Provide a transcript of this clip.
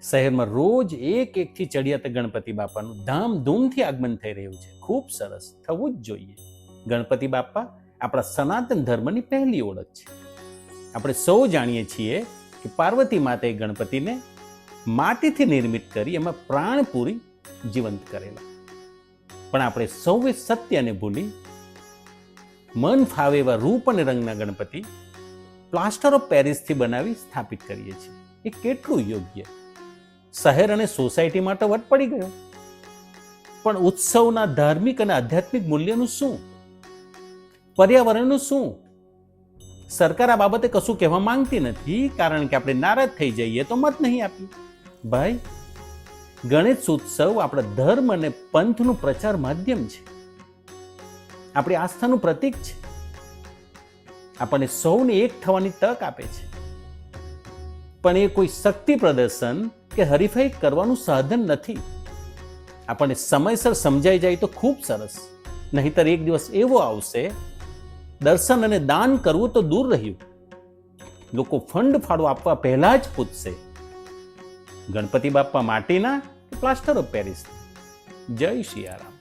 શહેરમાં રોજ એકથી ચડિયાતા ગણપતિ બાપાનું ધામધૂમથી આગમન થઈ રહ્યું છે. ખૂબ સરસ, થવું જ જોઈએ. ગણપતિ બાપા આપણા સનાતન ધર્મની પહેલી ઓળખ છે. આપણે સૌ જાણીએ છીએ કે પાર્વતી માતાએ ગણપતિને માટીથી નિર્મિત કરી એમાં પ્રાણ પૂરી જીવંત કરેલા. પણ આપણે સૌએ સત્યને ભૂલી મન ફાવે એવા રૂપ અને રંગના ગણપતિ પ્લાસ્ટર ઓફ પેરિસથી બનાવી સ્થાપિત કરીએ છીએ. એ કેટલું યોગ્ય? શહેર અને સોસાયટી માટે વટ પડી ગયો. પણ ઉત્સવના ધાર્મિક અને આધ્યાત્મિક મૂલ્યનું શું? પર્યાવરણનું શું? સરકાર આ બાબતે કશું કહેવા માંગતી નથી, કારણ કે આપણે નારાજ થઈ જઈએ તો મત નહીં આપીએ. ભાઈ, ગણેશ ઉત્સવ આપણા ધર્મ અને પંથનું પ્રચાર માધ્યમ છે, આપણી આસ્થાનું પ્રતીક છે, આપણને સૌને એક થવાની તક આપે છે. પણ એ કોઈ શક્તિ પ્રદર્શન કે હરીફાઈ કરવાનું સાધન નથી. આપણને સમયસર સમજાઈ જાય તો ખૂબ સરસ, નહીંતર એક દિવસ એવો આવશે દર્શન અને દાન કરવું તો દૂર રહ્યું, લોકો ફંડ ફાળો આપવા પહેલા જ પૂછશે ગણપતિ બાપ્પા માટીના કે પ્લાસ્ટર ઓફ પેરિસ? જય સિયારામ.